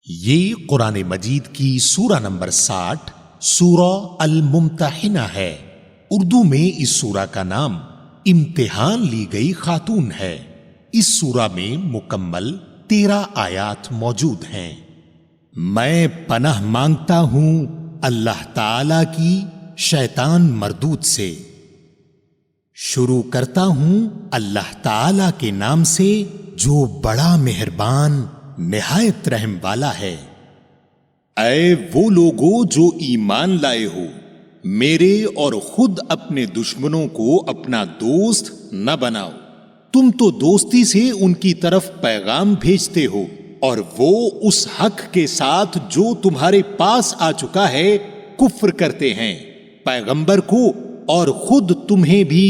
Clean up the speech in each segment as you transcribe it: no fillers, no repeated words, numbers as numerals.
یہ قرآن مجید کی سورہ نمبر 60 سورہ الممتحنہ ہے۔ اردو میں اس سورہ کا نام امتحان لی گئی خاتون ہے۔ اس سورہ میں مکمل 13 آیات موجود ہیں۔ میں پناہ مانگتا ہوں اللہ تعالی کی شیطان مردود سے۔ شروع کرتا ہوں اللہ تعالی کے نام سے جو بڑا مہربان نہایت رحم والا ہے۔ اے وہ لوگو جو ایمان لائے ہو، میرے اور خود اپنے دشمنوں کو اپنا دوست نہ بناؤ۔ تم تو دوستی سے ان کی طرف پیغام بھیجتے ہو اور وہ اس حق کے ساتھ جو تمہارے پاس آ چکا ہے کفر کرتے ہیں پیغمبر کو، اور خود تمہیں بھی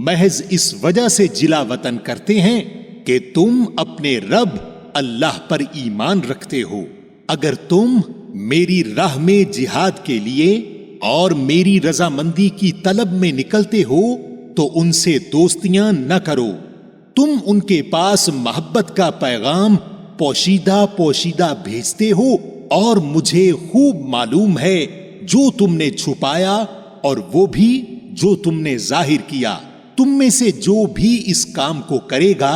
محض اس وجہ سے جلا وطن کرتے ہیں کہ تم اپنے رب اللہ پر ایمان رکھتے ہو۔ اگر تم میری راہ میں جہاد کے لیے اور میری رضامندی کی طلب میں نکلتے ہو تو ان سے دوستیاں نہ کرو۔ تم ان کے پاس محبت کا پیغام پوشیدہ پوشیدہ بھیجتے ہو، اور مجھے خوب معلوم ہے جو تم نے چھپایا اور وہ بھی جو تم نے ظاہر کیا۔ تم میں سے جو بھی اس کام کو کرے گا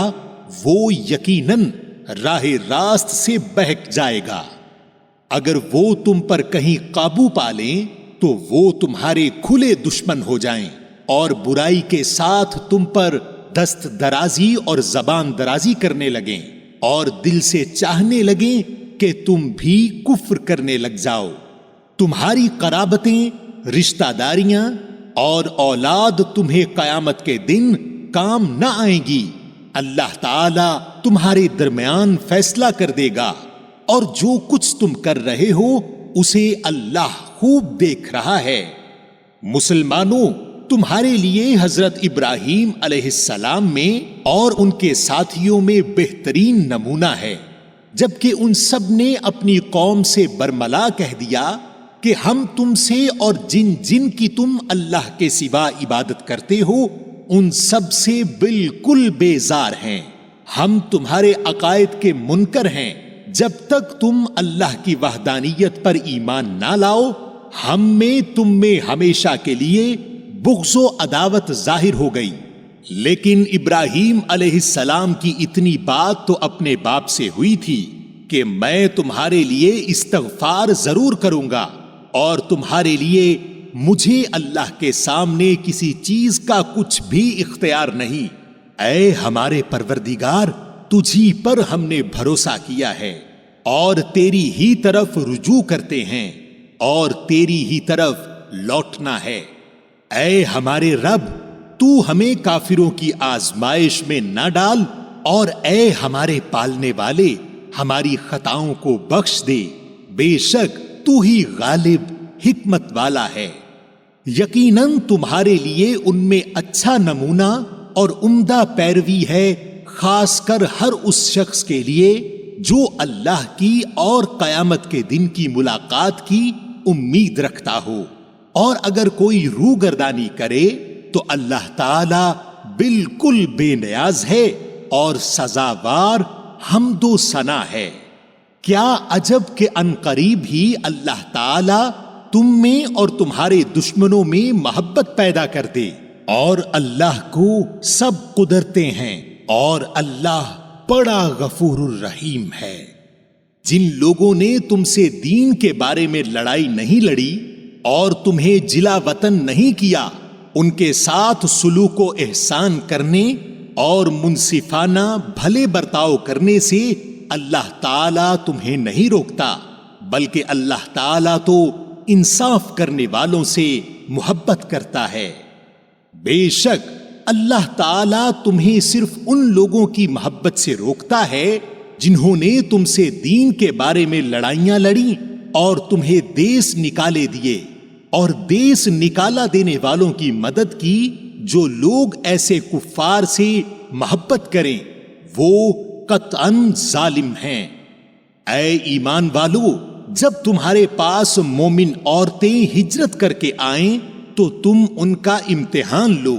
وہ یقیناً راہ راست سے بہک جائے گا۔ اگر وہ تم پر کہیں قابو پا لیں تو وہ تمہارے کھلے دشمن ہو جائیں اور برائی کے ساتھ تم پر دست درازی اور زبان درازی کرنے لگیں اور دل سے چاہنے لگیں کہ تم بھی کفر کرنے لگ جاؤ۔ تمہاری قرابتیں، رشتہ داریاں اور اولاد تمہیں قیامت کے دن کام نہ آئیں گی۔ اللہ تعالی تمہارے درمیان فیصلہ کر دے گا، اور جو کچھ تم کر رہے ہو اسے اللہ خوب دیکھ رہا ہے۔ مسلمانوں، تمہارے لیے حضرت ابراہیم علیہ السلام میں اور ان کے ساتھیوں میں بہترین نمونہ ہے، جبکہ ان سب نے اپنی قوم سے برملا کہہ دیا کہ ہم تم سے اور جن کی تم اللہ کے سوا عبادت کرتے ہو ان سب سے بالکل بیزار ہیں۔ ہم تمہارے عقائد کے منکر ہیں۔ جب تک تم اللہ کی وحدانیت پر ایمان نہ لاؤ، ہم میں تم میں ہمیشہ کے لیے بغض و عداوت ظاہر ہو گئی۔ لیکن ابراہیم علیہ السلام کی اتنی بات تو اپنے باپ سے ہوئی تھی کہ میں تمہارے لیے استغفار ضرور کروں گا، اور تمہارے لیے مجھے اللہ کے سامنے کسی چیز کا کچھ بھی اختیار نہیں۔ اے ہمارے پروردگار، تجھی پر ہم نے بھروسہ کیا ہے اور تیری ہی طرف رجوع کرتے ہیں اور تیری ہی طرف لوٹنا ہے۔ اے ہمارے رب، تو ہمیں کافروں کی آزمائش میں نہ ڈال، اور اے ہمارے پالنے والے ہماری خطاؤں کو بخش دے۔ بے شک تو ہی غالب حکمت والا ہے۔ یقیناً تمہارے لیے ان میں اچھا نمونہ اور عمدہ پیروی ہے، خاص کر ہر اس شخص کے لیے جو اللہ کی اور قیامت کے دن کی ملاقات کی امید رکھتا ہو، اور اگر کوئی روگردانی کرے تو اللہ تعالی بالکل بے نیاز ہے اور سزاوار حمد و ثنا ہے۔ کیا عجب کہ عنقریب ہی اللہ تعالی تم میں اور تمہارے دشمنوں میں محبت پیدا کر دے، اور اللہ کو سب قدرتیں ہیں، اور اللہ بڑا غفور الرحیم ہے۔ جن لوگوں نے تم سے دین کے بارے میں لڑائی نہیں لڑی اور تمہیں جلا وطن نہیں کیا، ان کے ساتھ سلوک و احسان کرنے اور منصفانہ بھلے برتاؤ کرنے سے اللہ تعالی تمہیں نہیں روکتا، بلکہ اللہ تعالی تو انصاف کرنے والوں سے محبت کرتا ہے۔ بے شک اللہ تعالی تمہیں صرف ان لوگوں کی محبت سے روکتا ہے جنہوں نے تم سے دین کے بارے میں لڑائیاں لڑیں اور تمہیں دیس نکالے دیے، اور دیس نکالا دینے والوں کی مدد کی۔ جو لوگ ایسے کفار سے محبت کریں وہ قطعاً ظالم ہیں۔ اے ایمان والو، جب تمہارے پاس مومن عورتیں ہجرت کر کے آئیں تو تم ان کا امتحان لو۔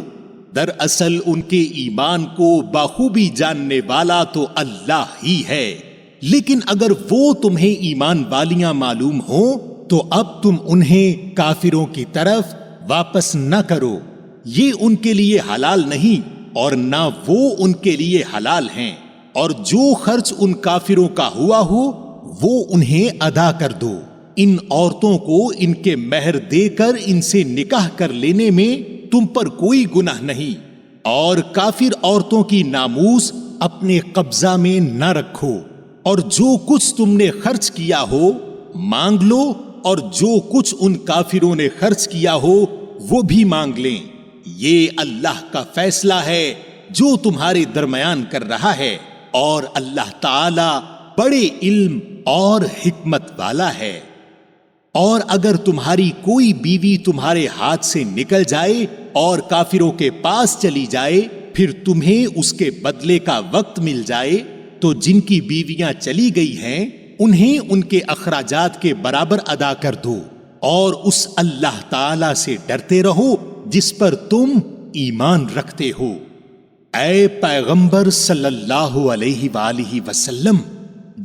دراصل ان کے ایمان کو بخوبی جاننے والا تو اللہ ہی ہے۔ لیکن اگر وہ تمہیں ایمان والیاں معلوم ہوں تو اب تم انہیں کافروں کی طرف واپس نہ کرو، یہ ان کے لیے حلال نہیں اور نہ وہ ان کے لیے حلال ہیں، اور جو خرچ ان کافروں کا ہوا ہو وہ انہیں ادا کر دو۔ ان عورتوں کو ان کے مہر دے کر ان سے نکاح کر لینے میں تم پر کوئی گناہ نہیں، اور کافر عورتوں کی ناموس اپنے قبضہ میں نہ رکھو، اور جو کچھ تم نے خرچ کیا ہو مانگ لو، اور جو کچھ ان کافروں نے خرچ کیا ہو وہ بھی مانگ لیں، یہ اللہ کا فیصلہ ہے جو تمہارے درمیان کر رہا ہے، اور اللہ تعالی بڑے علم اور حکمت والا ہے۔ اور اگر تمہاری کوئی بیوی تمہارے ہاتھ سے نکل جائے اور کافروں کے پاس چلی جائے، پھر تمہیں اس کے بدلے کا وقت مل جائے، تو جن کی بیویاں چلی گئی ہیں انہیں ان کے اخراجات کے برابر ادا کر دو، اور اس اللہ تعالی سے ڈرتے رہو جس پر تم ایمان رکھتے ہو۔ اے پیغمبر صلی اللہ علیہ وآلہ وسلم،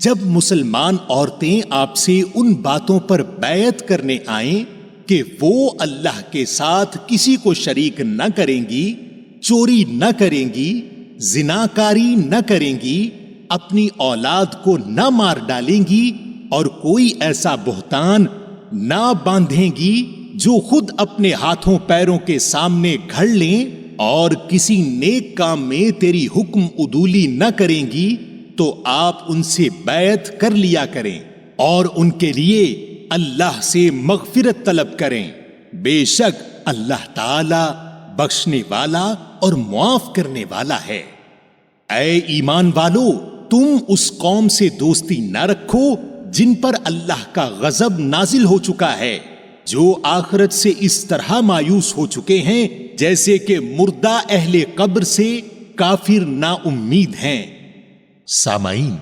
جب مسلمان عورتیں آپ سے ان باتوں پر بیعت کرنے آئیں کہ وہ اللہ کے ساتھ کسی کو شریک نہ کریں گی، چوری نہ کریں گی، زناکاری نہ کریں گی، اپنی اولاد کو نہ مار ڈالیں گی، اور کوئی ایسا بہتان نہ باندھیں گی جو خود اپنے ہاتھوں پیروں کے سامنے گھڑ لیں، اور کسی نیک کام میں تیری حکم عدولی نہ کریں گی، تو آپ ان سے بیعت کر لیا کریں اور ان کے لیے اللہ سے مغفرت طلب کریں، بے شک اللہ تعالی بخشنے والا اور معاف کرنے والا ہے۔ اے ایمان والو، تم اس قوم سے دوستی نہ رکھو جن پر اللہ کا غضب نازل ہو چکا ہے، جو آخرت سے اس طرح مایوس ہو چکے ہیں جیسے کہ مردہ اہل قبر سے کافر نا امید ہیں۔ سامعین،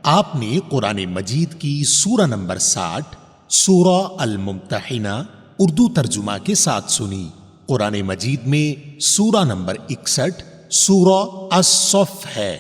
آپ نے قرآن مجید کی سورہ نمبر 60 سورہ الممتحنہ اردو ترجمہ کے ساتھ سنی۔ قرآن مجید میں سورہ نمبر 61 سورہ الصف ہے۔